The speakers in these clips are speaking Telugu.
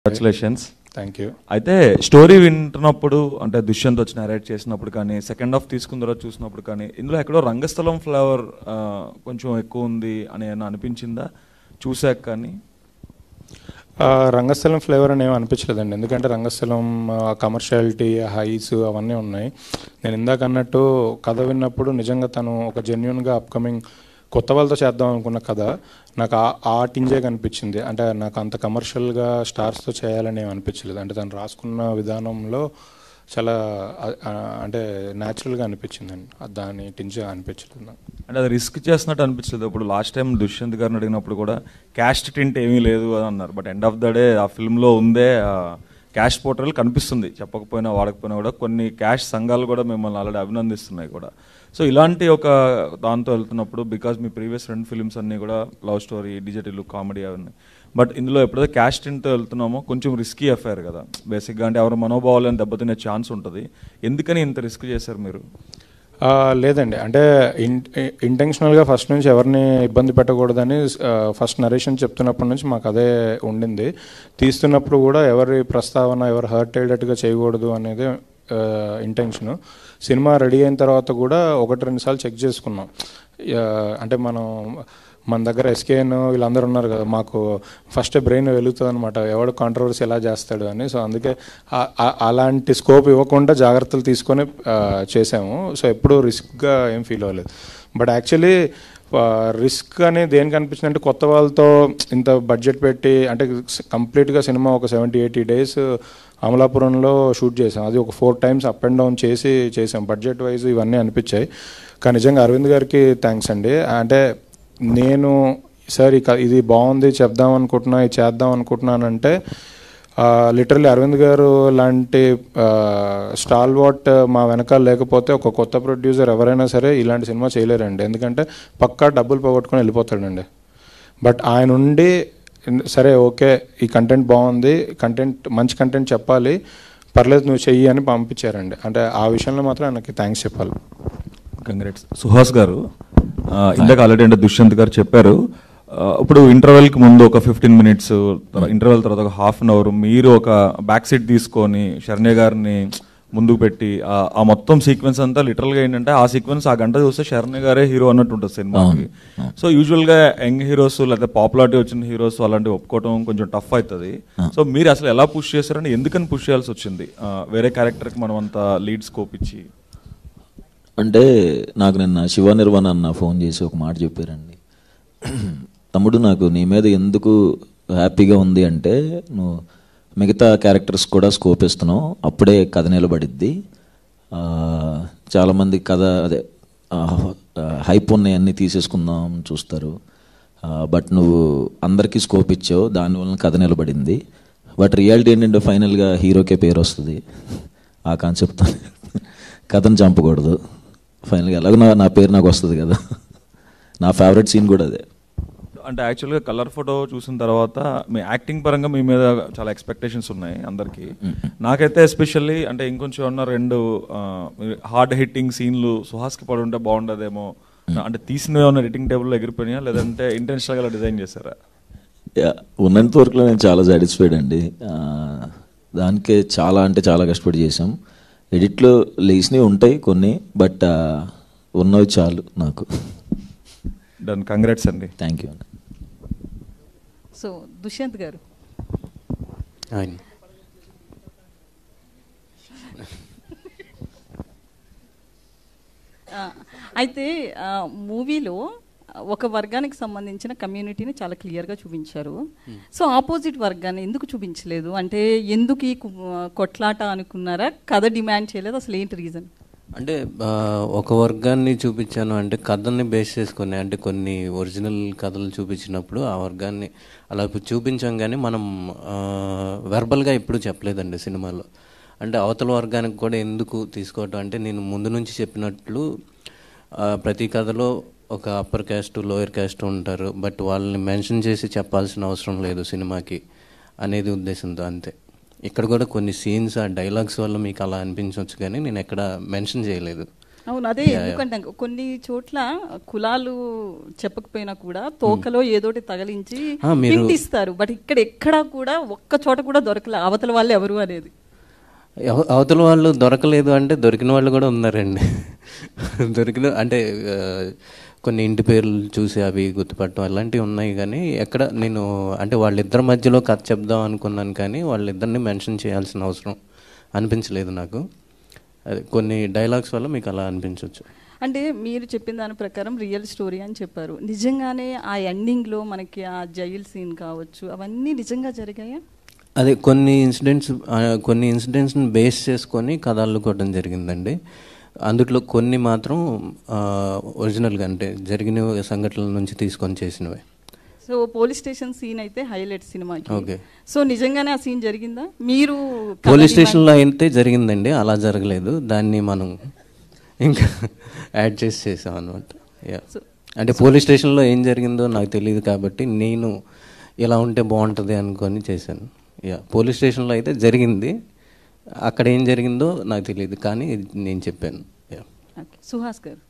కంగ్రాచులేషన్స్. Thank you. అయితే స్టోరీ వింటున్నప్పుడు అంటే దుష్యంత్ వచ్చి నరేట్ చేసినప్పుడు కానీ సెకండ్ హాఫ్ తీసుకున్న తర్వాత చూసినప్పుడు కానీ ఇందులో ఎక్కడో రంగస్థలం ఫ్లేవర్ కొంచెం ఎక్కువ ఉంది అని ఏమైనా అనిపించిందా చూసాక? కానీ రంగస్థలం ఫ్లేవర్ అని ఏమి అనిపించలేదండి, ఎందుకంటే రంగస్థలం కమర్షియాలిటీ హైస్ అవన్నీ ఉన్నాయి. నేను ఇందాక అన్నట్టు కథ విన్నప్పుడు నిజంగా తను ఒక జెన్యున్గా అప్కమింగ్ కొత్త వాళ్ళతో చేద్దాం అనుకున్న కథ నాకు ఆ టింజే కనిపించింది. అంటే నాకు అంత కమర్షియల్గా స్టార్స్తో చేయాలని ఏమి అనిపించలేదు. అంటే తను రాసుకున్న విధానంలో చాలా అంటే న్యాచురల్గా అనిపించిందండి, దాని టింజే అనిపించలేదు నాకు. అంటే అది రిస్క్ చేస్తున్నట్టు అనిపించలేదు. ఇప్పుడు లాస్ట్ టైం దుష్యంత్ గారిని అడిగినప్పుడు కూడా క్యాస్ట్ టింట్ ఏమీ లేదు అని అన్నారు. But end of the day ఆ ఫిల్మ్లో ఉందే క్యాష్ పోర్టల్ కనిపిస్తుంది, చెప్పకపోయినా వాడకపోయినా కూడా. కొన్ని క్యాష్ సంఘాలు కూడా మిమ్మల్ని ఆల్రెడీ అభినందిస్తున్నాయి కూడా. సో ఇలాంటి ఒక దాంతో వెళ్తున్నప్పుడు, బికాజ్ మీ ప్రీవియస్ 2 ఫిల్మ్స్ అన్నీ కూడా లవ్ స్టోరీ, డిజిటల్ కామెడీ అవన్నీ, బట్ ఇందులో ఎప్పుడైతే క్యాష్ టింట్తో వెళ్తున్నామో కొంచెం రిస్కీ అఫైర్ కదా బేసిక్గా. అంటే ఎవరి మనోభావాలను దెబ్బతినే ఛాన్స్ ఉంటుంది. ఎందుకని ఇంత రిస్క్ చేశారు మీరు? లేదండి, అంటే ఇంటెన్షనల్గా ఫస్ట్ నుంచి ఎవరిని ఇబ్బంది పెట్టకూడదని ఫస్ట్ నరేషన్ చెప్తున్నప్పటి నుంచి మాకు అదే ఉండింది. తీస్తున్నప్పుడు కూడా ఎవరి ప్రస్తావన ఎవరు హర్ట్ అయ్యేటట్టుగా చేయకూడదు అనేది ఇంటెన్షను. సినిమా రెడీ అయిన తర్వాత కూడా 1-2 సార్లు చెక్ చేసుకున్నాం. అంటే మన దగ్గర ఎస్కేఎన్ వీళ్ళందరూ ఉన్నారు కదా, మాకు ఫస్ట్ బ్రెయిన్ వెలుగుతుంది అనమాట, ఎవడు కాంట్రవర్సీ ఎలా చేస్తాడు అని. సో అందుకే అలాంటి స్కోప్ ఇవ్వకుండా జాగ్రత్తలు తీసుకొని చేసాము. సో ఎప్పుడూ రిస్క్గా ఏం ఫీల్ అవ్వలేదు. బట్ యాక్చువల్లీ రిస్క్ అని దేనికి అనిపించింది అంటే, కొత్త వాళ్ళతో ఇంత బడ్జెట్ పెట్టి అంటే కంప్లీట్గా సినిమా ఒక 70-80 డేస్ అమలాపురంలో షూట్ చేసాం. అది ఒక 4 టైమ్స్ అప్ అండ్ డౌన్ చేసాం. బడ్జెట్ వైజ్ ఇవన్నీ అనిపించాయి. కానీ నిజంగా అరవింద్ గారికి థ్యాంక్స్ అండి. అంటే నేను సార్ ఇది బాగుంది చెప్దాం అనుకుంటున్నా, ఇది చేద్దాం అనుకుంటున్నానంటే లిటరల్లీ అరవింద్ గారు లాంటి స్టాల్ వాట్ మా వెనకాల లేకపోతే ఒక కొత్త ప్రొడ్యూసర్ ఎవరైనా సరే ఇలాంటి సినిమా చేయలేరండి. ఎందుకంటే పక్కా డబ్బులు పోగొట్టుకొని వెళ్ళిపోతాడండి. బట్ ఆయన ఉండి సరే ఓకే ఈ కంటెంట్ బాగుంది, మంచి కంటెంట్ చెప్పాలి, పర్లేదు నువ్వు చెయ్యి అని పంపించారండి. అంటే ఆ విషయంలో మాత్రం ఆయనకి థ్యాంక్స్ చెప్పాలి. కంగ్రాట్స్. సుహాస్ గారు, ఇందాక ఆల్రెడీ అంటే దుష్యంత్ గారు చెప్పారు, ఇప్పుడు ఇంటర్వెల్కి ముందు ఒక 15 మినిట్స్, ఇంటర్వెల్ తర్వాత ఒక ½ అవర్ మీరు ఒక బ్యాక్ సీట్ తీసుకొని శరణ్య గారిని ముందుకు పెట్టి ఆ మొత్తం సీక్వెన్స్ అంతా లిటరల్గా ఏంటంటే ఆ సీక్వెన్స్ ఆ గంట చూస్తే శరణ్య గారే హీరో అన్నట్టు ఉంటుంది సినిమాకి. సో యూజువల్గా యంగ్ హీరోస్ లేకపోతే పాపులారిటీ వచ్చిన హీరోస్ అలాంటివి ఒప్పుకోవడం కొంచెం టఫ్ అవుతుంది. సో మీరు అసలు ఎలా పుష్ చేశారని, ఎందుకని పుష్ చేయాల్సి వచ్చింది వేరే క్యారెక్టర్కి మనం అంత లీడ్ స్కోప్ ఇచ్చి? అంటే నాకు నిన్న శివ నిర్వాణ అన్న ఫోన్ చేసి ఒక మాట చెప్పారండి, తమ్ముడు నాకు నీ మీద ఎందుకు హ్యాపీగా ఉంది అంటే నువ్వు మిగతా క్యారెక్టర్స్ కూడా స్కోప్ ఇస్తున్నావు, అప్పుడే కథ నిలబడిద్ది. చాలామంది కథ అదే హైప్ ఉన్నాయన్నీ తీసేసుకుందాం చూస్తారు, బట్ నువ్వు అందరికీ స్కోప్ ఇచ్చావు, దానివల్ల కథ నిలబడింది. బట్ రియాలిటీ ఏంటంటే ఫైనల్గా హీరోకే పేరు వస్తుంది. ఆ కాన్సెప్ట్ కథను చంపకూడదు, ఫైనల్గా ఎలాగో నా పేరు నాకు వస్తుంది కదా. నా ఫేవరెట్ సీన్ కూడా అదే. అంటే యాక్చువల్గా కలర్ ఫోటో చూసిన తర్వాత మీ యాక్టింగ్ పరంగా మీ మీద చాలా ఎక్స్పెక్టేషన్స్ ఉన్నాయి అందరికీ. నాకైతే ఎస్పెషల్లీ అంటే ఇంకొంచెం ఉన్న 2 హార్డ్ హిట్టింగ్ సీన్లు సుహాస్కి పడి ఉంటే బాగుండదేమో. అంటే తీసినవి ఉన్న ఎడిటింగ్ టేబుల్లో ఎగిరిపోయినాయా లేదంటే ఇంటెన్షనల్గా డిజైన్ చేశారా? ఉన్నంత వరకులో నేను చాలా సాటిస్ఫైడ్ అండి. దానికే చాలా అంటే చాలా కష్టపడి చేసాం. ఎడిట్లో లేచినవి ఉంటాయి కొన్ని, బట్ ఉన్నవి చాలు నాకు. డన్. కంగ్రాట్స్ అండి. థ్యాంక్ యూ అండి. సో దుష్యంత్ గారు, అయితే మూవీలో ఒక వర్గానికి సంబంధించిన కమ్యూనిటీని చాలా క్లియర్గా చూపించారు. సో ఆపోజిట్ వర్గాన్ని ఎందుకు చూపించలేదు? అంటే ఎందుకు ఈ కొట్లాట అనుకున్నారా? కథ డిమాండ్ చేయలేదు? అసలు ఏంటి రీజన్? అంటే ఒక వర్గాన్ని చూపించాను అంటే కథని బేస్ చేసుకొని, అంటే కొన్ని ఒరిజినల్ కథలు చూపించినప్పుడు ఆ వర్గాన్ని అలా చూపించాం, కానీ మనం వెర్బల్గా ఎప్పుడు చెప్పలేదండి సినిమాలో. అంటే అవతల వర్గానికి కూడా ఎందుకు తీసుకోవటం అంటే, నేను ముందు నుంచి చెప్పినట్లు ప్రతి కథలో ఒక అప్పర్ క్యాస్ట్ లోయర్ క్యాస్ట్ ఉంటారు, బట్ వాళ్ళని మెన్షన్ చేసి చెప్పాల్సిన అవసరం లేదు సినిమాకి అనేది ఉద్దేశంతో అంతే. ఇక్కడ కూడా కొన్ని సీన్స్ ఆ డైలాగ్స్ వల్ల మీకు అలా అనిపించవచ్చు, కానీ నేను ఎక్కడ మెన్షన్ చేయలేదు. అవును, అదే ఎందుకంటే కొన్ని చోట్ల కులాలు చెప్పకపోయినా కూడా తోకలో ఏదోటి తగిలించి ఇంటిస్తారు. బట్ ఇక్కడ ఎక్కడా కూడా ఒక్క చోట కూడా దొరకలే అవతల వాళ్ళు ఎవరు అనేది. అవతల వాళ్ళు దొరకలేదు అంటే దొరికిన వాళ్ళు కూడా ఉన్నారండి. దొరికిన అంటే కొన్ని ఇంటి పేర్లు చూసి అవి గుర్తుపట్టడం అలాంటివి ఉన్నాయి. కానీ ఎక్కడ నేను అంటే వాళ్ళిద్దరి మధ్యలో కథ చెప్దాం అనుకున్నాను, కానీ వాళ్ళిద్దరిని మెన్షన్ చేయాల్సిన అవసరం అనిపించలేదు నాకు. అదే కొన్ని డైలాగ్స్ వల్ల మీకు అలా అనిపించవచ్చు. అంటే మీరు చెప్పిన దాని ప్రకారం రియల్ స్టోరీ అని చెప్పారు. నిజంగానే ఆ ఎండింగ్లో మనకి ఆ జైల్ సీన్ కావచ్చు అవన్నీ నిజంగా జరిగాయా? అదే కొన్ని ఇన్సిడెంట్స్ని బేస్ చేసుకొని కథ అల్లుకోవడం జరిగిందండి. అందులో కొన్ని మాత్రం ఒరిజినల్గా అంటే జరిగిన సంఘటనల నుంచి తీసుకొని చేసినవే. సో పోలీస్ స్టేషన్ సీన్ అయితే హైలైట్ సినిమాకి. ఓకే. సో నిజంగానే ఆ సీన్ జరిగిందా? మీరు పోలీస్ స్టేషన్లో అయితే జరిగిందండి, అలా జరగలేదు. దాన్ని మనం ఇంకా యాడ్ చేసాం అనమాట. అంటే పోలీస్ స్టేషన్లో ఏం జరిగిందో నాకు తెలియదు కాబట్టి నేను ఇలా ఉంటే బాగుంటుంది అనుకొని చేశాను. పోలీస్ స్టేషన్లో అయితే జరిగింది, అక్కడ ఏం జరిగిందో నాకు తెలియదు కానీ నేను చెప్పాను. సుహాస్ గారు,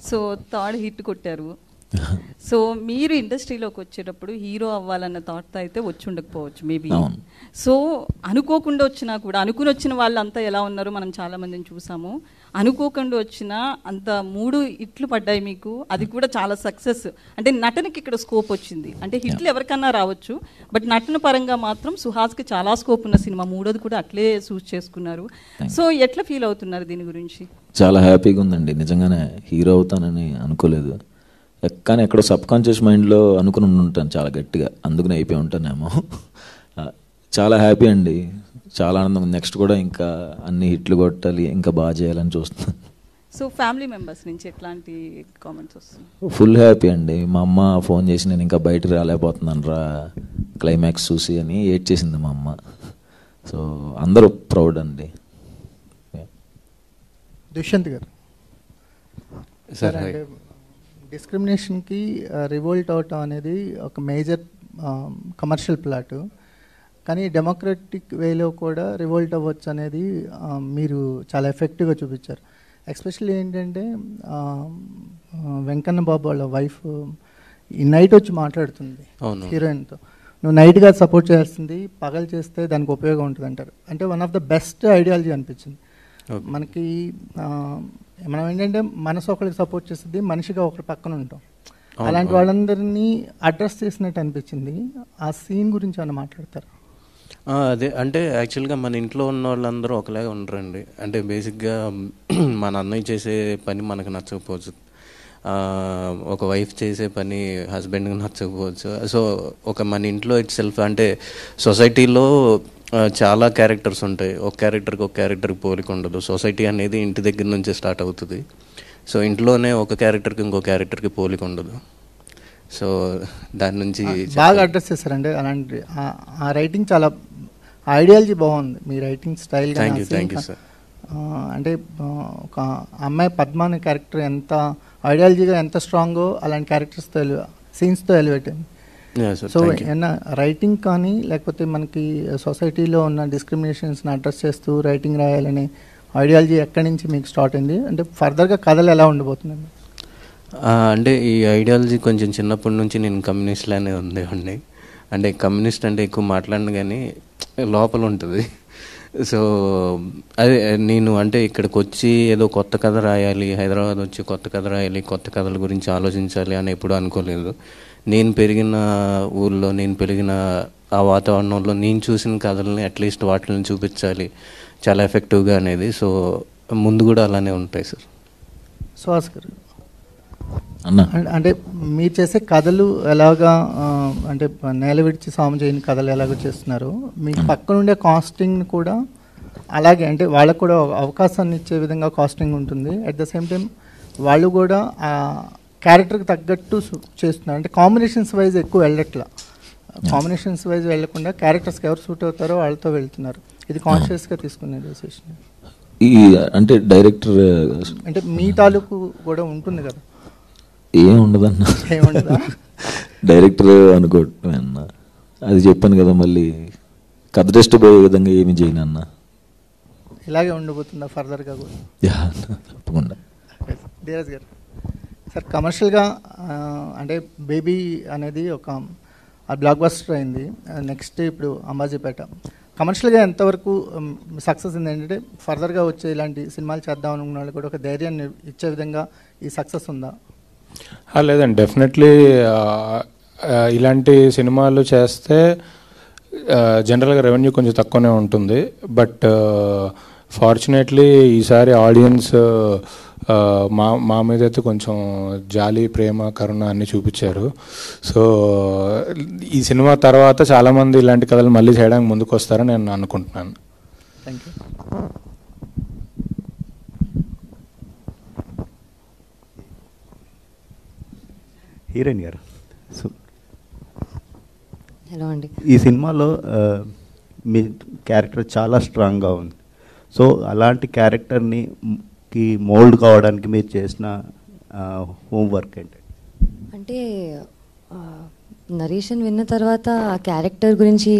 సో థర్డ్ హిట్ కొట్టారు. సో మీరు ఇండస్ట్రీలోకి వచ్చేటప్పుడు హీరో అవ్వాలన్న థాట్తో అయితే వచ్చి ఉండకపోవచ్చు మేబీ. సో అనుకోకుండా వచ్చినా కూడా, అనుకుని వచ్చిన వాళ్ళంతా ఎలా ఉన్నారో మనం చాలా మందిని చూసాము. అనుకోకుండా వచ్చిన అంత 3 హిట్లు పడ్డాయి మీకు, అది కూడా చాలా సక్సెస్. అంటే నటనకి ఇక్కడ స్కోప్ వచ్చింది. అంటే హిట్లు ఎవరికన్నా రావచ్చు, బట్ నటన పరంగా మాత్రం సుహాస్కి చాలా స్కోప్ ఉన్న సినిమా. 3వది కూడా అట్లే చూస్ చేసుకున్నారు. సో ఎట్లా ఫీల్ అవుతున్నారు దీని గురించి? చాలా హ్యాపీగా ఉందండి. నిజంగానే హీరో అవుతానని అనుకోలేదు, కానీ ఎక్కడో సబ్ కాన్షియస్ మైండ్లో అనుకుని ఉంటాను చాలా గట్టిగా, అందుకని అయిపోయి ఉంటానేమో. చాలా హ్యాపీ అండి, చాలా ఆనందం. నెక్స్ట్ కూడా ఇంకా అన్ని హిట్లు కొట్టాలి, ఇంకా బాగా చేయాలని చూస్తున్నాను. సో ఫ్యామిలీ మెంబర్స్ నుంచి ఎట్లాంటి కామెంట్స్ వస్తుంది? ఫుల్ హ్యాపీ అండి. మా అమ్మ ఫోన్ చేసి నేను ఇంకా బయటకు రాలేకపోతున్నాను రా క్లైమాక్స్ చూసి అని ఏడ్ చేసింది మా అమ్మ. సో అందరూ ప్రౌడ్ అండి. దుష్యంత్ గారు సార్, అంటే డిస్క్రిమినేషన్కి రివోల్ట్ అవటం అనేది ఒక మేజర్ కమర్షియల్ ప్లాట్, కానీ డెమోక్రటిక్ వేలో కూడా రివోల్ట్ అవ్వచ్చు అనేది మీరు చాలా ఎఫెక్టివ్గా చూపించారు. ఎస్పెషల్లీ ఏంటంటే వెంకన్న బాబు వాళ్ళ వైఫ్ ఈ నైట్ వచ్చి మాట్లాడుతుంది హీరోయిన్తో, నువ్వు నైట్గా సపోర్ట్ చేయాల్సింది, పగలు చేస్తే దానికి ఉపయోగం ఉంటుంది అంటారు. అంటే one of the best ideology అనిపించింది మనకి. మనం ఏంటంటే మనసు ఒకరికి సపోర్ట్ చేస్తుంది, మనిషిగా ఒకరి పక్కన ఉంటాం. అలాంటి వాళ్ళందరినీ అడ్రస్ చేసినట్టు అనిపించింది. ఆ సీన్ గురించి ఏమైనా మాట్లాడతారు? అదే అంటే యాక్చువల్గా మన ఇంట్లో ఉన్న వాళ్ళందరూ ఒకలాగా ఉండరండి. అంటే బేసిక్గా మన అన్నయ్య చేసే పని మనకు నచ్చకపోవచ్చు, ఒక వైఫ్ చేసే పని హస్బెండ్కి నచ్చకపోవచ్చు. సో మన ఇంట్లో ఇట్ సెల్ఫ్ అంటే సొసైటీలో చాలా క్యారెక్టర్స్ ఉంటాయి. ఒక క్యారెక్టర్కి పోలిక ఉండదు. సొసైటీ అనేది ఇంటి దగ్గర నుంచే స్టార్ట్ అవుతుంది. సో ఇంట్లోనే ఒక క్యారెక్టర్కి ఇంకో క్యారెక్టర్కి పోలిక ఉండదు. సో దాని నుంచి బాగా అడ్రస్ చేశారండి. అలాంటి ఆ రైటింగ్ చాలా ఐడియాలజీ బాగుంది, మీ writing style. Thank you sir. అంటే ఒక అమ్మాయి పద్మ అనే క్యారెక్టర్ ఎంత ఐడియాలజీగా ఎంత స్ట్రాంగో అలాంటి క్యారెక్టర్స్తో సీన్స్తో ఎలివేట్ అయింది. సో ఏమన్నా రైటింగ్ కానీ లేకపోతే మనకి సొసైటీలో ఉన్న డిస్క్రిమినేషన్స్ని అడ్రస్ చేస్తూ రైటింగ్ రాయాలనే ఐడియాలజీ ఎక్కడి నుంచి మీకు స్టార్ట్ అయింది? అంటే ఫర్దర్గా కథలు ఎలా ఉండబోతుందండి? అంటే ఈ ఐడియాలజీ కొంచెం చిన్నప్పటి నుంచి నేను కమ్యూనిస్ట్లానే ఉండేవాడిని. అంటే కమ్యూనిస్ట్ అంటే ఎక్కువ మాట్లాడను కానీ లోపల ఉంటుంది. సో అదే నేను అంటే ఇక్కడికి వచ్చి ఏదో కొత్త కథ రాయాలి, హైదరాబాద్ వచ్చి కొత్త కథ రాయాలి, కొత్త కథల గురించి ఆలోచించాలి అని ఎప్పుడూ అనుకోలేదు. నేను పెరిగిన ఊళ్ళో, నేను పెరిగిన ఆ వాతావరణంలో నేను చూసిన కథలని అట్లీస్ట్ వాటిని చూపించాలి చాలా ఎఫెక్టివ్గా అనేది. సో ముందు కూడా అలానే ఉంటాయి సార్. సుహాస్ గారు, అంటే మీరు చేసే కథలు ఎలాగా, అంటే నేల విడిచి సాము చేయని కథలు ఎలాగో చేస్తున్నారు, మీ పక్కనుండే కాస్టింగ్ కూడా అలాగే, అంటే వాళ్ళకు కూడా అవకాశాన్ని ఇచ్చే విధంగా కాస్టింగ్ ఉంటుంది. అట్ ద సేమ్ టైం వాళ్ళు కూడా ఆ క్యారెక్టర్కి తగ్గట్టు చేస్తున్నారు. అంటే కాంబినేషన్స్ వైజ్ ఎక్కువ వెళ్ళట్లా, కాంబినేషన్స్ వైజ్ వెళ్ళకుండా క్యారెక్టర్స్కి ఎవరు సూట్ అవుతారో వాళ్ళతో వెళ్తున్నారు. ఇది కాన్షియస్గా తీసుకునే డెసిషన్. అంటే డైరెక్టర్ అంటే మీ తాలూకు కూడా ఉంటుంది కదా? ఏం ఉండదన్నా, ఏముండదా? డైరెక్టర్ అనుకోవటం అది చెప్పాను కదా. మళ్ళీ కథ టెస్ట్ పోయే విధంగా ఏమి చేయను అన్న. ఇలాగే ఉండబోతుందా ఫర్దర్గా కూడా? యా, తప్పకుండా. ధీరజ్ గారు సార్, కమర్షియల్గా అంటే బేబీ అనేది ఒక బ్లాక్ బస్టర్ అయింది. నెక్స్ట్ ఇప్పుడు అంబాజీపేట కమర్షియల్గా ఎంతవరకు సక్సెస్ ఉంది? ఏంటంటే ఫర్దర్గా వచ్చే ఇలాంటి సినిమాలు చేద్దాం అనుకున్న వాళ్ళు కూడా ఒక ధైర్యాన్ని ఇచ్చే విధంగా ఈ సక్సెస్ ఉందా? లేదండి, డెఫినెట్లీ ఇలాంటి సినిమాలు చేస్తే జనరల్గా రెవెన్యూ కొంచెం తక్కువనే ఉంటుంది. బట్ ఫార్చునేట్లీ ఈసారి ఆడియన్స్ మా మీద అయితే కొంచెం జాలి, ప్రేమ, కరుణ అన్నీ చూపించారు. సో ఈ సినిమా తర్వాత చాలామంది ఇలాంటి కథలు మళ్ళీ చేయడానికి ముందుకు వస్తారని నేను అనుకుంటున్నాను. Thank you. హీరోయిన్ గారు, సో హలో అండి. ఈ సినిమాలో మీ క్యారెక్టర్ చాలా స్ట్రాంగ్గా ఉంది. సో అలాంటి క్యారెక్టర్ని మోల్డ్ కావడానికి మీరు చేసిన హోంవర్క్ ఏంటి? అంటే నరేషన్ విన్న తర్వాత ఆ క్యారెక్టర్ గురించి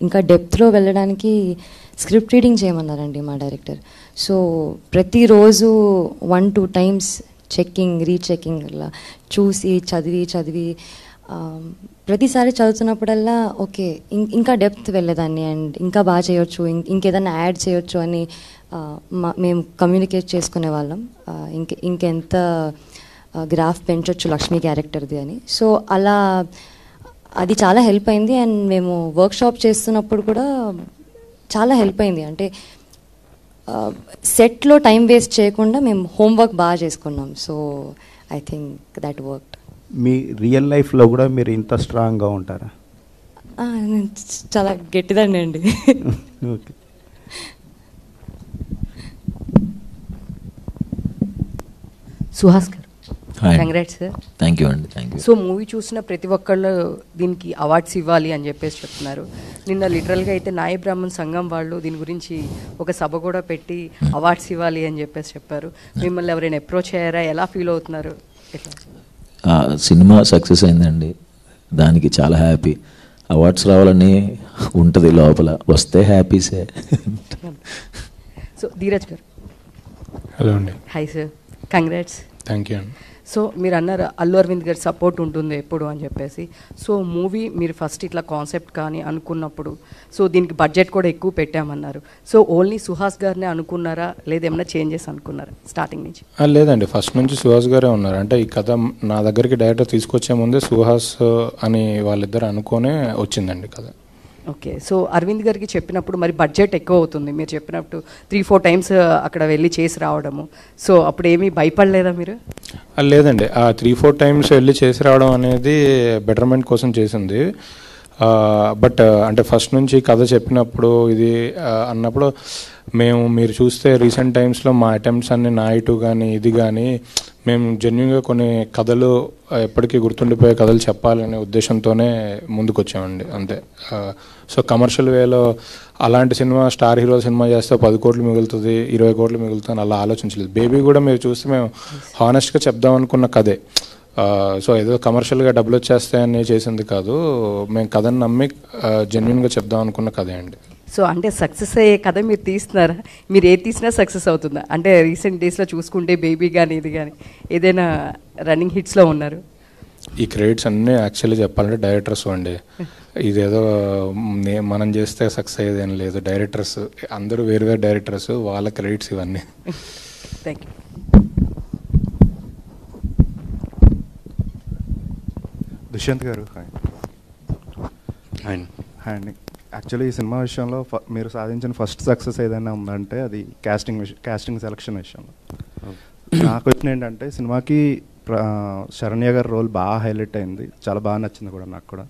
ఇంకా డెప్త్లో వెళ్ళడానికి స్క్రిప్ట్ రీడింగ్ చేయమన్నారండి మా డైరెక్టర్. సో ప్రతిరోజు 1-2 టైమ్స్ చెక్కింగ్, రీచెక్కింగ్ అలా చూసి చదివి ప్రతిసారి చదువుతున్నప్పుడల్లా ఓకే ఇంకా డెప్త్ వెళ్ళేదాన్ని అండ్ ఇంకా బాగా చేయొచ్చు, ఇంకేదైనా యాడ్ చేయొచ్చు అని మేము కమ్యూనికేట్ చేసుకునే వాళ్ళం. ఇంకెంత గ్రాఫ్ పెంచొచ్చు లక్ష్మి క్యారెక్టర్ది అని. సో అలా అది చాలా హెల్ప్ అయింది. అండ్ మేము వర్క్షాప్ చేస్తున్నప్పుడు కూడా చాలా హెల్ప్ అయింది. అంటే సెట్లో టైం వేస్ట్ చేయకుండా మేము హోంవర్క్ బాగా చేసుకున్నాం. So I think that work. Me real లైఫ్లో కూడా మీరు ఇంత స్ట్రాంగ్గా ఉంటారా? చాలా గట్టిదండి అండి. ఓకే. సుహాస్ గారు, hi. Congrats sir. Thank you అండి, థ్యాంక్ యూ. సో మూవీ చూసిన ప్రతి ఒక్కళ్ళు దీనికి అవార్డ్స్ ఇవ్వాలి అని చెప్పేసి చెప్తున్నారు. నిన్న లిటరల్గా అయితే నాయ బ్రాహ్మణ్ సంఘం వాళ్ళు దీని గురించి ఒక సభ కూడా పెట్టి అవార్డ్స్ ఇవ్వాలి అని చెప్పేసి చెప్పారు. మిమ్మల్ని ఎవరైనా అప్రోచ్ అయ్యారా? ఎలా ఫీల్ అవుతున్నారు? ఎట్లా? సినిమా సక్సెస్ అయిందండి, దానికి చాలా హ్యాపీ. అవార్డ్స్ రావాలని ఉంటుంది లోపల, వస్తే హ్యాపీసే. సో ధీరజ్ గారు. హలో అండి. Hi sir, congrats. Thank you అండి. సో మీరు అన్నారు అల్లు అరవింద్ గారి సపోర్ట్ ఉంటుంది ఎప్పుడు అని చెప్పేసి. సో మూవీ మీరు ఫస్ట్ ఇట్లా కాన్సెప్ట్ కానీ అనుకున్నప్పుడు సో దీనికి బడ్జెట్ కూడా ఎక్కువ పెట్టామన్నారు. సో ఓన్లీ సుహాస్ గారినే అనుకున్నారా లేదా ఏమైనా చేంజెస్ అనుకున్నారా స్టార్టింగ్ నుంచి? లేదండి, ఫస్ట్ నుంచి సుహాస్ గారే ఉన్నారు. అంటే ఈ కథ నా దగ్గరికి డైరెక్టర్ తీసుకొచ్చే ముందే సుహాస్ అని వాళ్ళిద్దరు అనుకోనే వచ్చిందండి కథ. ఓకే. సో అరవింద్ గారికి చెప్పినప్పుడు మరి బడ్జెట్ ఎక్కువ అవుతుంది, మీరు చెప్పినట్టు 3-4 టైమ్స్ అక్కడ వెళ్ళి చేసి రావడము. సో అప్పుడు ఏమీ భయపడలేదా మీరు? లేదండి, ఆ 3-4 టైమ్స్ వెళ్ళి చేసి రావడం అనేది బెటర్మెంట్ కోసం చేసింది. బట్ అంటే ఫస్ట్ నుంచి కథ చెప్పినప్పుడు ఇది అన్నప్పుడు మీరు చూస్తే రీసెంట్ టైమ్స్లో మా అటెంప్ట్స్ అన్ని నాయిటు కానీ ఇది కానీ మేము జెన్యున్గా కొన్ని కథలు ఎప్పటికీ గుర్తుండిపోయే కథలు చెప్పాలనే ఉద్దేశంతోనే ముందుకు వచ్చామండి, అంతే. సో కమర్షియల్ వేలో అలాంటి సినిమా స్టార్ హీరో సినిమా చేస్తే 10 కోట్లు మిగులుతుంది, 20 కోట్లు మిగులుతుంది అలా ఆలోచించలేదు. బేబీ కూడా మీరు చూస్తే మేము హానెస్ట్గా చెప్దాం అనుకున్న కథే. సో ఏదో కమర్షియల్గా డబ్బులు వచ్చేస్తాయని చేసింది కాదు, మేము కథను నమ్మి జెన్యున్గా చెప్దాం అనుకున్న కథే అండి. సో అంటే సక్సెస్ అయ్యే కథ మీరు తీస్తున్నారా? మీరు ఏది తీసినా సక్సెస్ అవుతుందా? అంటే రీసెంట్ డేస్లో చూసుకుంటే బేబీ కానీ ఇది కానీ ఏదైనా రన్నింగ్ హిట్స్లో ఉన్నారు? ఈ క్రెడిట్స్ అన్నీ యాక్చువల్లీ చెప్పాలంటే డైరెక్టర్స్ అండి. ఇదేదో మనం చేస్తే సక్సెస్ అయ్యేది ఏం లేదు. డైరెక్టర్స్ అందరూ వేరు వేరు డైరెక్టర్స్, వాళ్ళ క్రెడిట్స్ ఇవన్నీ. Thank you. Dushyant garu, hi. Hi అండి. యాక్చువల్లీ ఈ సినిమా విషయంలో మీరు సాధించిన ఫస్ట్ సక్సెస్ ఏదైనా ఉందంటే అది కాస్టింగ్ సెలక్షన్ విషయంలో. నాకు వచ్చిన ఏంటంటే సినిమాకి శరణ్య గారి రోల్ బాగా హైలైట్ అయింది, చాలా బాగా నచ్చింది కూడా నాకు కూడా.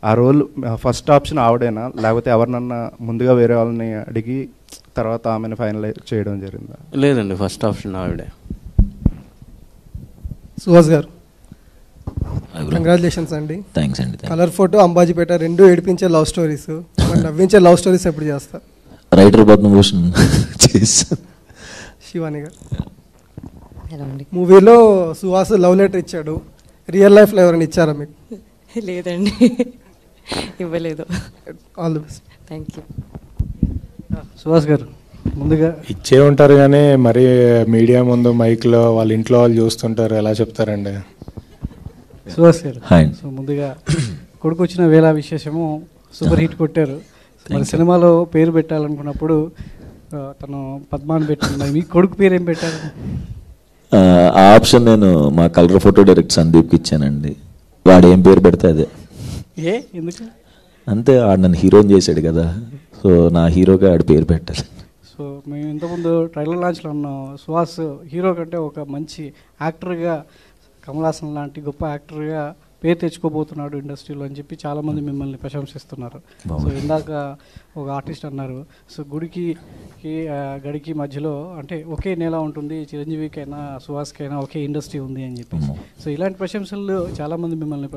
ఆ రోల్ ఫస్ట్ ఆప్షన్ ఆవిడేనా లేకపోతే ఎవరినన్నా ముందుగా వేరే వాళ్ళని అడిగి తర్వాత ఆమెను ఫైనలైజ్ చేయడం జరిగిందా? లేదండి, ఫస్ట్ ఆప్షన్ ఆవిడే. సుహాస్ గారు, కంగ్రాచులేషన్స్ అండి. థ్యాంక్స్ అండి. కలర్ ఫోటో, అంబాజీపేట రెండు ఏడిపించే లవ్ స్టోరీస్, నవ్వించే లవ్ స్టోరీస్ ఎప్పుడు చేస్తారు? రైటర్ పద్మభూషణ్ చేశాను. శివాని గారు, మూవీలో సుహాస్ లవ్ లెటర్ ఇచ్చాడు, రియల్ లైఫ్లో ఎవరైనా ఇచ్చారా మీకు? లేదండి, ఇవ్వలేదు. All the best. Thank you. Suhas గారు, ముందుగా ఇచ్చే ఉంటారు కానీ మరి మీడియా ముందు మైక్లో వాళ్ళ ఇంట్లో వాళ్ళు చూస్తుంటారు, ఎలా చెప్తారండి? సుహాస్ గారు, హాయ్. సో ముందుగా కొడుకు వచ్చిన వేళ విశేషము సూపర్ హిట్ కొట్టారు. మరి సినిమాలో పేరు పెట్టాలనుకున్నప్పుడు తను పద్మాని పెట్టింది, మీ కొడుకు పేరు ఏం పెట్టారు? ఆ ఆప్షన్ నేను మా కలర్ ఫోటో డైరెక్ట్ సందీప్కి ఇచ్చానండి. వాడు ఏం పేరు పెడితే అదే. ఎందుకు? అంతే, ఆడు నన్ను హీరోని చేశాడు కదా, సో నా హీరోగా ఆడు పేరు పెట్టాలి. సో మేము ఇంతకుముందు ట్రైలర్ లాంచ్లో ఉన్నాం, సుహాస్ హీరో కంటే ఒక మంచి యాక్టర్గా, కమల్ హాసన్ లాంటి గొప్ప యాక్టర్గా పేరు తెచ్చుకోబోతున్నాడు ఇండస్ట్రీలో అని చెప్పి చాలామంది మిమ్మల్ని ప్రశంసిస్తున్నారు. సో ఇందాక ఒక ఆర్టిస్ట్ అన్నారు, సో గుడికి గడికి మధ్యలో అంటే ఒకే నేల ఉంటుంది, చిరంజీవికైనా సుహాస్కైనా ఒకే ఇండస్ట్రీ ఉంది అని చెప్పి. సో ఇలాంటి ప్రశంసలు చాలామంది మిమ్మల్ని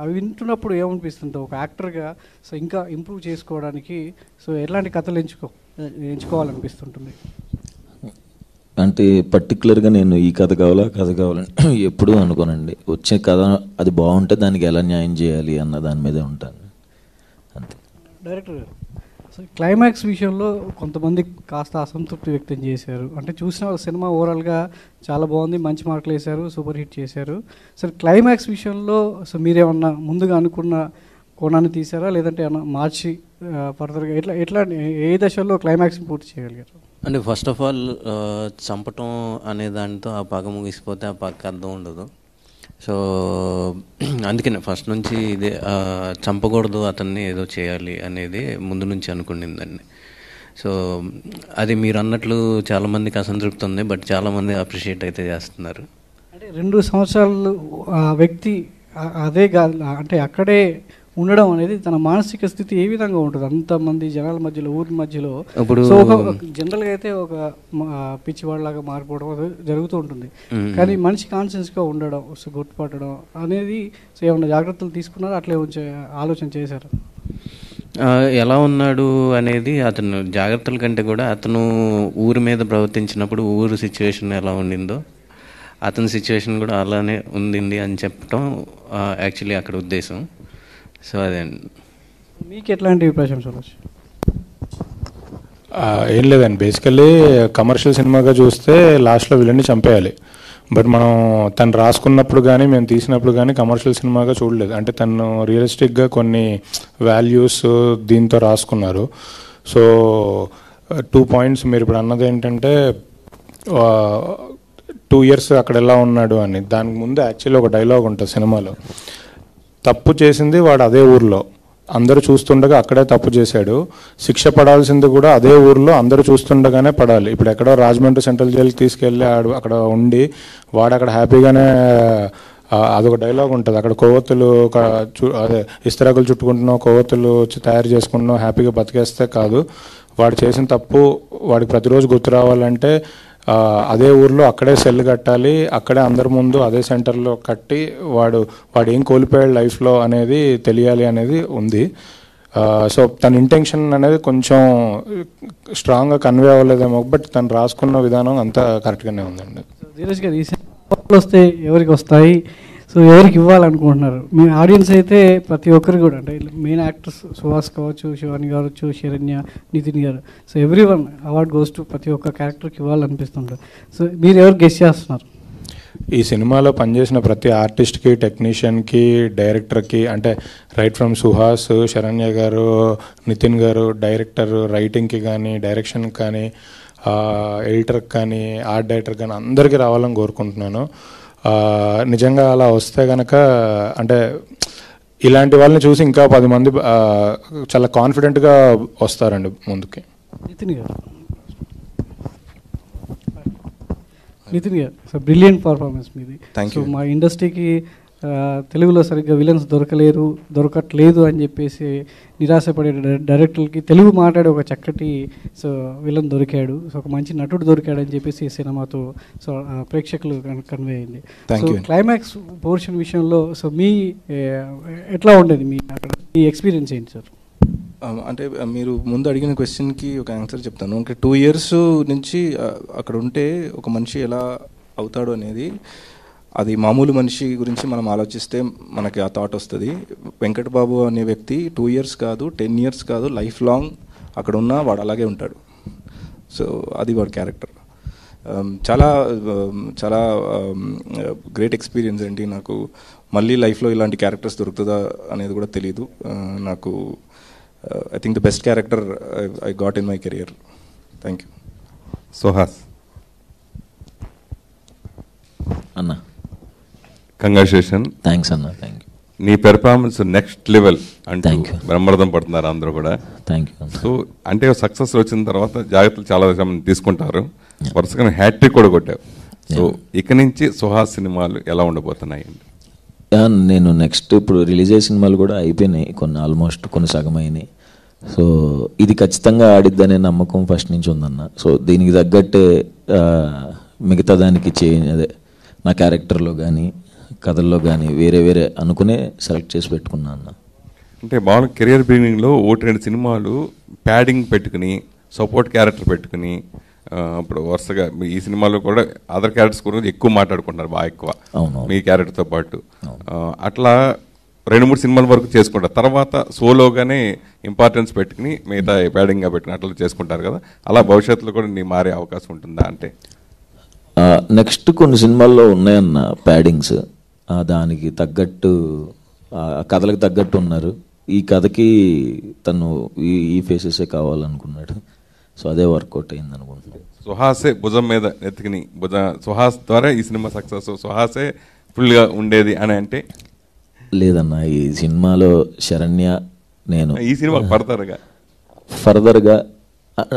అవి వింటున్నప్పుడు ఏమనిపిస్తుంది ఒక యాక్టర్గా? సో ఇంకా ఇంప్రూవ్ చేసుకోవడానికి సో ఎలాంటి కథలు ఎంచుకోవాలనిపిస్తుంటుంది? అంటే పర్టికులర్గా నేను ఈ కథ కావాలా కథ కావాలని ఎప్పుడూ అనుకోనండి. వచ్చే కథ అది బాగుంటే దానికి ఎలా న్యాయం చేయాలి అన్న దాని మీదే ఉంటాను అంతే. డైరెక్టర్ గారు, సో క్లైమాక్స్ విషయంలో కొంతమంది కాస్త అసంతృప్తి వ్యక్తం చేశారు. అంటే చూసిన సినిమా ఓవరాల్గా చాలా బాగుంది, మంచి మార్కులు వేశారు, సూపర్ హిట్ చేశారు. సో క్లైమాక్స్ విషయంలో సో మీరేమన్నా ముందుగా అనుకున్న కోణాన్ని తీసారా, లేదంటే ఏమన్నా మార్చి ఫర్దర్గా ఎట్లా ఏ దశలో క్లైమాక్స్ని పూర్తి చేయగలిగారు? అంటే ఫస్ట్ ఆఫ్ ఆల్ చంపటం అనే దాంతో ఆ పగ ముగిసిపోతే ఆ పగకి అర్థం ఉండదు. సో అందుకనే ఫస్ట్ నుంచి ఇదే చంపకూడదు, అతన్ని ఏదో చేయాలి అనేది ముందు నుంచి అనుకునిందండి. సో అది మీరు అన్నట్లు చాలామందికి అసంతృప్తి ఉంది, బట్ చాలామంది అప్రిషియేట్ అయితే చేస్తున్నారు. అంటే 2 సంవత్సరాలు వ్యక్తి అదే అంటే అక్కడే ఉండడం అనేది తన మానసిక స్థితి ఏ విధంగా ఉంటుంది అంతమంది జనాల మధ్యలో, ఊరి మధ్యలో? ఇప్పుడు సో ఒక జనరల్గా అయితే ఒక పిచ్చివాళ్ళలాగా మారిపోవడం జరుగుతూ ఉంటుంది, కానీ మనిషి కాన్షియస్గా ఉండడం, సో గుర్తుపట్టడం అనేది సో ఏమన్నా జాగ్రత్తలు తీసుకున్నారా, అట్లే ఆలోచన చేశారు? ఎలా ఉన్నాడు అనేది అతను జాగ్రత్తల కంటే కూడా అతను ఊరి మీద ప్రవర్తించినప్పుడు ఊరు సిచ్యువేషన్ ఎలా ఉండిందో అతని సిచ్యువేషన్ కూడా అలానే ఉండింది అని చెప్పడం యాక్చువల్లీ అక్కడ ఉద్దేశం. సో అదే. మీకు ఎట్లాంటి ప్రశంసలు? ఏం లేదండి, బేసికల్లీ కమర్షియల్ సినిమాగా చూస్తే లాస్ట్లో విలన్ని చంపేయాలి. బట్ మనం తను రాసుకున్నప్పుడు కానీ మేము తీసినప్పుడు కానీ కమర్షియల్ సినిమాగా చూడలేదు. అంటే తను రియలిస్టిక్గా కొన్ని వాల్యూస్ దీంతో రాసుకున్నారు. సో 2 పాయింట్స్ మీరు ఇప్పుడు అన్నది ఏంటంటే 2 years అక్కడ ఎలా ఉన్నాడు అని. దానికి ముందు యాక్చువల్లీ ఒక డైలాగ్ ఉంటుంది సినిమాలో, తప్పు చేసింది వాడు అదే ఊర్లో, అందరూ చూస్తుండగా అక్కడే తప్పు చేశాడు, శిక్ష పడాల్సింది కూడా అదే ఊర్లో అందరూ చూస్తుండగానే పడాలి. ఇప్పుడు ఎక్కడో రాజమండ్రి సెంట్రల్ జైలుకి తీసుకెళ్ళి అక్కడ ఉండి వాడు అక్కడ హ్యాపీగానే, అదొక డైలాగ్ ఉంటుంది, అక్కడ కొవ్వొత్తులు అదే ఇస్తరాకులు చుట్టుకుంటున్నాం, కొవ్వొత్తులు తయారు చేసుకుంటున్నాం, హ్యాపీగా బతికేస్తే కాదు. వాడు చేసిన తప్పు వాడికి ప్రతిరోజు గుర్తు రావాలంటే అదే ఊర్లో అక్కడే సెల్ కట్టాలి, అక్కడే అందరి ముందు అదే సెంటర్లో కట్టి వాడు ఏం కోల్పోయాడు లైఫ్లో అనేది తెలియాలి అనేది ఉంది. సో తన ఇంటెన్షన్ అనేది కొంచెం స్ట్రాంగ్గా కన్వే అవ్వలేదేమో, బట్ తను రాసుకున్న విధానం అంతా కరెక్ట్గానే ఉందండి. ధీరజ్ గారు, ఈ సినిమాలు వస్తే ఎవరికి వస్తాయి, సో ఎవరికి ఇవ్వాలనుకుంటున్నారు? మీ ఆడియన్స్ అయితే ప్రతి ఒక్కరు కూడా, అంటే మెయిన్ యాక్టర్స్ సుహాస్ కావచ్చు, శివాని కావచ్చు, శరణ్య, నితిన్ గారు, so every one award goes to ప్రతి ఒక్క క్యారెక్టర్కి ఇవ్వాలనిపిస్తుంటారు. సో మీరు ఎవరు గెస్ చేస్తున్నారు? ఈ సినిమాలో పనిచేసిన ప్రతి ఆర్టిస్ట్కి, టెక్నీషియన్కి, డైరెక్టర్కి, అంటే రైట్ ఫ్రమ్ సుహాస్, శరణ్య గారు, నితిన్ గారు, డైరెక్టర్, రైటింగ్కి కానీ, డైరెక్షన్కి కానీ, ఎడిటర్కి కానీ, ఆర్ట్ డైరెక్టర్ కానీ అందరికీ రావాలని కోరుకుంటున్నాను. నిజంగా అలా వస్తే కనుక, అంటే ఇలాంటి వాళ్ళని చూసి ఇంకా 10 మంది చాలా కాన్ఫిడెంట్గా వస్తారండి ముందుకి. నితిన్ గారు, సో బ్రిలియంట్ పర్ఫార్మెన్స్ మీది. సో మా ఇండస్ట్రీకి తెలుగులో సరిగ్గా విలన్స్ దొరకట్లేదు అని చెప్పేసి నిరాశపడే డైరెక్టర్లకి తెలుగు మాట్లాడే ఒక చక్కటి సో విలన్ దొరికాడు, సో ఒక మంచి నటుడు దొరికాడు అని చెప్పేసి ఈ సినిమాతో సో ప్రేక్షకులు కన్వే అయింది. సో క్లైమాక్స్ పోర్షన్ విషయంలో సో మీ ఎట్లా ఉండేది, మీ అక్కడ మీ ఎక్స్పీరియన్స్ ఏంటి సార్? అంటే మీరు ముందు అడిగిన క్వశ్చన్కి ఒక ఆన్సర్ చెప్తాను. అంటే 2 years నుంచి అక్కడ ఉంటే ఒక మనిషి ఎలా అవుతాడు అనేది, అది మామూలు మనిషి గురించి మనం ఆలోచిస్తే మనకి ఆ థాట్ వస్తుంది. వెంకట్ బాబు అనే వ్యక్తి 2 years కాదు, 10 years కాదు, లైఫ్ లాంగ్ అక్కడ ఉన్న వాడు అలాగే ఉంటాడు. సో అది వాడి క్యారెక్టర్. చాలా చాలా గ్రేట్ ఎక్స్పీరియన్స్ ఏంటి, నాకు మళ్ళీ లైఫ్లో ఇలాంటి క్యారెక్టర్స్ దొరుకుతుందా అనేది కూడా తెలీదు నాకు. I think the best character I got in my career. Thank you. Suhas అన్న, కంగ్రాచులేషన్. థ్యాంక్స్ అన్న, థ్యాంక్ యూ. నీ పెర్ఫార్మెన్స్ నెక్స్ట్ లెవెల్ అంటే బ్రహ్మరథం పడుతున్నారు అందరూ కూడా. Thank you. సో అంటే సక్సెస్ వచ్చిన తర్వాత జాగ్రత్తలు చాలా తీసుకుంటారు. వరుసగా హ్యాట్రిక్ కూడా కొట్టావు. సో ఇక నుంచి సుహాస్ సినిమాలు ఎలా ఉండబోతున్నాయి? నేను నెక్స్ట్ ఇప్పుడు రిలీజ్ అయ్యే సినిమాలు కూడా అయిపోయినాయి, కొన్ని ఆల్మోస్ట్, కొన్ని సగం అయినాయి. సో ఇది ఖచ్చితంగా ఆడిద్దనే నమ్మకం ఫస్ట్ నుంచి ఉందన్న. సో దీనికి తగ్గట్టే మిగతా దానికి అదే నా క్యారెక్టర్లో కానీ కథల్లో కానీ వేరే వేరే అనుకునే సెలెక్ట్ చేసి పెట్టుకున్నా అన్న. అంటే మామూలుగా కెరియర్ బిగినింగ్లో 1-2 సినిమాలు ప్యాడింగ్ పెట్టుకుని సపోర్ట్ క్యారెక్టర్ పెట్టుకుని ఇప్పుడు వరుసగా ఈ సినిమాలో కూడా అదర్ క్యారెక్టర్స్ గురించి ఎక్కువ మాట్లాడుకుంటున్నారు, బాగా ఎక్కువ మీ క్యారెక్టర్తో పాటు. అట్లా 2-3 సినిమాల వరకు చేసుకుంటారు, తర్వాత సోలోగానే ఇంపార్టెన్స్ పెట్టుకుని మిగతా ప్యాడింగ్గా పెట్టుకుని అట్లా చేసుకుంటారు కదా. అలా భవిష్యత్తులో కూడా నీ మారే అవకాశం ఉంటుందా? అంటే నెక్స్ట్ కొన్ని సినిమాల్లో ఉన్నాయన్న ప్యాడింగ్స్, దానికి తగ్గట్టు కథలకు తగ్గట్టు ఉన్నారు. ఈ కథకి తను ఈ ఫేసెసే కావాలనుకున్నాడు. సో అదే వర్కౌట్ అయింది అనుకుంటున్నాను. సుహాసే భుజం మీద ఎత్తుకుని సుహాస్ ద్వారా ఈ సినిమా సక్సెస్, సుహాసే ఫుల్గా ఉండేది అని అంటే లేదన్న. ఈ సినిమాలో శరణ్య నేను ఈ సినిమా ఫర్దర్గా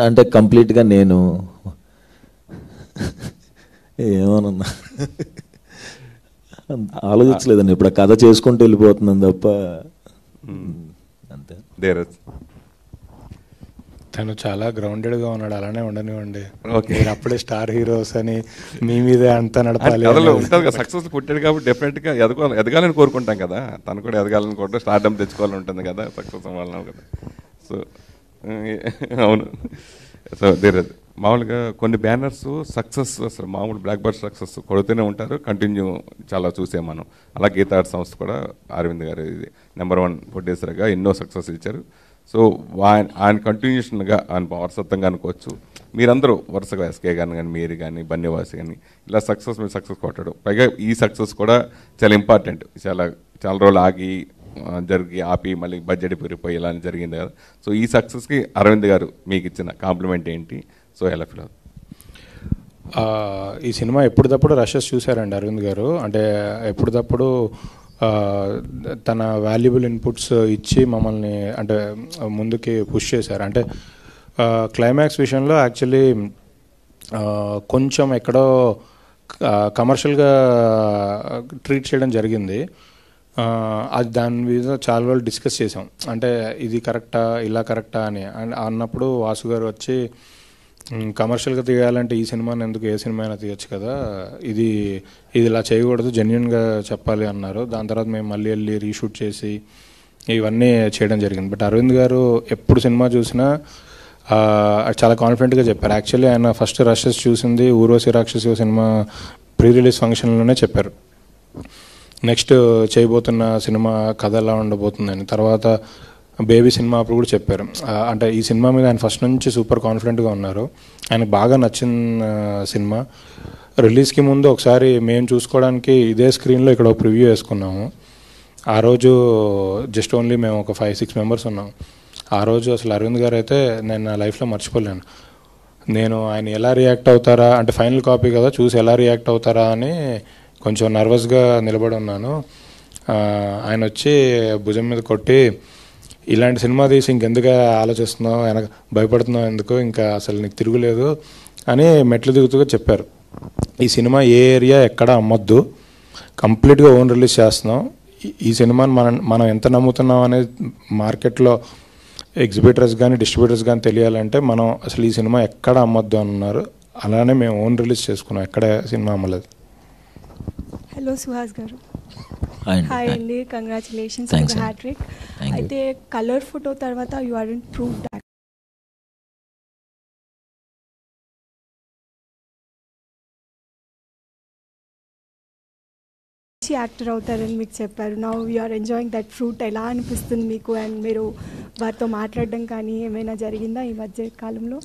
అంటే కంప్లీట్గా నేను ఏమోనన్నా ఆలోచించలేదండి. ఇప్పుడు కథ చేసుకుంటూ వెళ్ళిపోతున్నాను తప్ప అంతే. తను చాలా గ్రౌండెడ్గా ఉన్నాడు, అలానే ఉండనివ్వండి. మీరు అప్పుడే స్టార్ హీరోస్ అని మీ మీదే అంతా నడపాలి ఉంటుంది కదా. సక్సెస్ పుట్టాడు కాబట్టి డెఫినెట్గా ఎదగాలని కోరుకుంటాం కదా. తను కూడా ఎదగాలని కోరుకుంటే స్టార్డమ్ తెచ్చుకోవాలని ఉంటుంది కదా, సక్సెస్ అవ్వాలన్నావు కదా. సో అవును. సో మామూలుగా కొన్ని బ్యానర్స్ సక్సెస్ అసలు మామూలు బ్లాక్ బస్టర్ సక్సెస్ కొడుతూనే ఉంటారు, కంటిన్యూ చాలా చూసాం మనం. అలా గీతా ఆర్ట్ సంస్థ కూడా అరవింద్ గారు ఇది నెంబర్ 1 ప్రొడ్యూసర్గా ఎన్నో సక్సెస్ ఇచ్చారు. సో ఆయన కంటిన్యూషన్గా ఆయన వారసత్వంగా అనుకోవచ్చు. మీరందరూ వరుసగా ఎస్కే గాని కానీ మీరు కానీ బన్యవాసి కానీ ఇలా మీరు సక్సెస్ కొట్టడం, పైగా ఈ సక్సెస్ కూడా చాలా ఇంపార్టెంట్. చాలా రోజులు ఆపి మళ్ళీ బడ్జెట్ పెరిగిపోయి ఇలా జరిగింది కదా. సో ఈ సక్సెస్కి అరవింద్ గారు మీకు ఇచ్చిన కాంప్లిమెంట్ ఏంటి? సో ఎలా ఫీల్ అవుతుంది? ఈ సినిమా ఎప్పటికప్పుడు రషెస్ చూశారండి అరవింద్ గారు. అంటే ఎప్పటికప్పుడు తన వాల్యుబుల్ ఇన్పుట్స్ ఇచ్చి మమ్మల్ని అంటే ముందుకి పుష్ చేశారు. అంటే క్లైమాక్స్ విషయంలో యాక్చువల్లీ కొంచెం ఎక్కడో కమర్షియల్గా ట్రీట్ చేయడం జరిగింది. అది దాని మీద చాలా రోజులు డిస్కస్ చేసాం. అంటే ఇది కరెక్టా, ఇలా కరెక్టా అని అన్నప్పుడు వాసు గారు వచ్చి కమర్షియల్గా తీయాలంటే ఈ సినిమాని ఎందుకు, ఏ సినిమా అయినా తీయచ్చు కదా, ఇది ఇలా చేయకూడదు, జెన్యున్గా చెప్పాలి అన్నారు. దాని తర్వాత మేము మళ్ళీ వెళ్ళి రీషూట్ చేసి ఇవన్నీ చేయడం జరిగింది. బట్ అరవింద్ గారు ఎప్పుడు సినిమా చూసినా చాలా కాన్ఫిడెంట్గా చెప్పారు. యాక్చువల్లీ ఆయన ఫస్ట్ రషెస్ చూసింది ఊర్వశి రాక్షసి సినిమా ప్రీ రిలీజ్ ఫంక్షన్లోనే చెప్పారు నెక్స్ట్ చేయబోతున్న సినిమా కథ ఎలా ఉండబోతుందని. తర్వాత బేబీ సినిమా అప్పుడు కూడా చెప్పారు. అంటే ఈ సినిమా మీద ఆయన ఫస్ట్ నుంచి సూపర్ కాన్ఫిడెంట్గా ఉన్నారు. ఆయనకు బాగా నచ్చిన సినిమా. రిలీజ్కి ముందు ఒకసారి మేము చూసుకోవడానికి ఇదే స్క్రీన్లో ఇక్కడ ఒక ప్రివ్యూ వేసుకున్నాము. ఆ రోజు జస్ట్ ఓన్లీ మేము ఒక 5-6 మెంబర్స్ ఉన్నాం. ఆ రోజు అసలు అరవింద్ గారు అయితే నేను నా లైఫ్లో మర్చిపోలేను. నేను ఆయన ఎలా రియాక్ట్ అవుతారా అంటే ఫైనల్ కాపీ కదా, చూసి ఎలా రియాక్ట్ అవుతారా అని కొంచెం నర్వస్గా నిలబడి ఉన్నాను. ఆయన వచ్చి భుజం మీద కొట్టి, ఇలాంటి సినిమా తీసి ఇంకెందుకు ఆలోచిస్తున్నావు, వెనక భయపడుతున్నావు ఎందుకు, ఇంకా అసలు నీకు తిరుగులేదు అని మెట్లు దిగుతూగా చెప్పారు. ఈ సినిమా ఏ ఏరియా ఎక్కడ అమ్మొద్దు, కంప్లీట్గా ఓన్ రిలీజ్ చేస్తున్నాం. ఈ సినిమాని మనం ఎంత నమ్ముతున్నాం అనేది మార్కెట్లో ఎగ్జిబిటర్స్ కానీ డిస్ట్రిబ్యూటర్స్ కానీ తెలియాలంటే మనం అసలు ఈ సినిమా ఎక్కడ అమ్మొద్దు అన్నారు. అలానే మేము ఓన్ రిలీజ్ చేసుకున్నాం, ఎక్కడ సినిమా అమ్మలేదు. హలో సుహాస్ గారు. హాయ్ అండి, కంగ్రాచులేషన్స్ ఫర్ హ్యాట్రిక్. అయితే కలర్ ఫోటో తర్వాత you are improved actor అవుతారని మీకు చెప్పారు. Now you are enjoying that fruit. ఎలా అనిపిస్తుంది మీకు? అండ్ మీరు వారితో మాట్లాడడం కానీ ఏమైనా జరిగిందా ఈ మధ్య కాలంలో?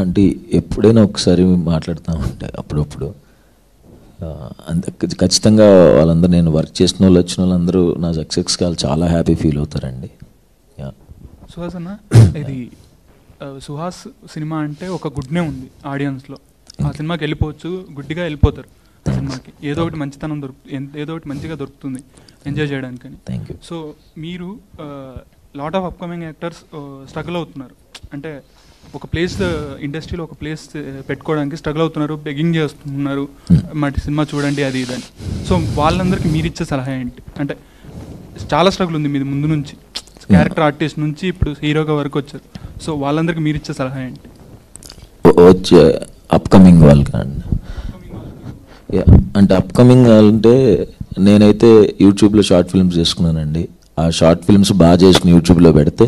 అంటే ఎప్పుడైనా ఒకసారి మాట్లాడుతూ ఉంటే అప్పుడప్పుడు అంత ఖచ్చితంగా వాళ్ళందరూ నేను వర్క్ చేసిన వాళ్ళు వచ్చిన వాళ్ళందరూ నా సక్సెస్కి వాళ్ళు చాలా హ్యాపీ ఫీల్ అవుతారండి. సుహాస్ అన్న, ఇది సుహాస్ సినిమా అంటే ఒక గుడ్నే ఉంది ఆడియన్స్లో. ఆ సినిమాకి వెళ్ళిపోవచ్చు, గుడ్డిగా వెళ్ళిపోతారు ఆ సినిమాకి. ఏదో ఒకటి మంచితనం ఏదో ఒకటి మంచిగా దొరుకుతుంది ఎంజాయ్ చేయడానికని. సో మీరు lot of upcoming actors struggle అవుతున్నారు, అంటే ఒక ప్లేస్ ఇండస్ట్రీలో ఒక ప్లేస్ పెట్టుకోవడానికి స్ట్రగుల్ అవుతున్నారు, బెగ్గింగ్ చేస్తున్నారు, మా సినిమా చూడండి అది ఇదని. సో వాళ్ళందరికీ మీరు ఇచ్చే సలహా ఏంటి? అంటే చాలా స్ట్రగుల్ ఉంది మీది ముందు నుంచి, క్యారెక్టర్ ఆర్టిస్ట్ నుంచి ఇప్పుడు హీరోగా వరకు వచ్చారు. సో వాళ్ళందరికీ మీరు ఇచ్చే సలహా ఏంటి? వచ్చే అప్కమింగ్ వాళ్ళకి అంటే అప్కమింగ్ అంటే నేనైతే యూట్యూబ్లో షార్ట్ ఫిల్మ్స్ చేసుకున్నానండి. ఆ షార్ట్ ఫిల్మ్స్ బాగా చేసుకుని యూట్యూబ్లో పెడితే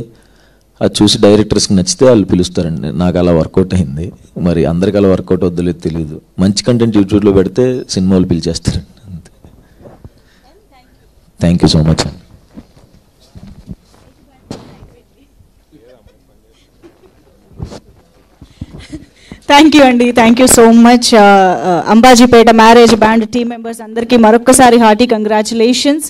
అది చూసి డైరెక్టర్స్కి నచ్చితే వాళ్ళు పిలుస్తారండి. నాకు అలా వర్కౌట్ అయింది. మరి అందరికి అలా వర్కౌట్ వద్దలేదు తెలియదు. మంచి కంటెంట్ యూట్యూబ్లో పెడితే సినిమా వాళ్ళు పిలిచేస్తారండి. అంతే. థ్యాంక్ యూ సో మచ్ అండి. థ్యాంక్ యూ అండి, thank you so much. Ambajipeta marriage band team members అందరికీ మరొక్కసారి హార్టీ కంగ్రాచులేషన్స్.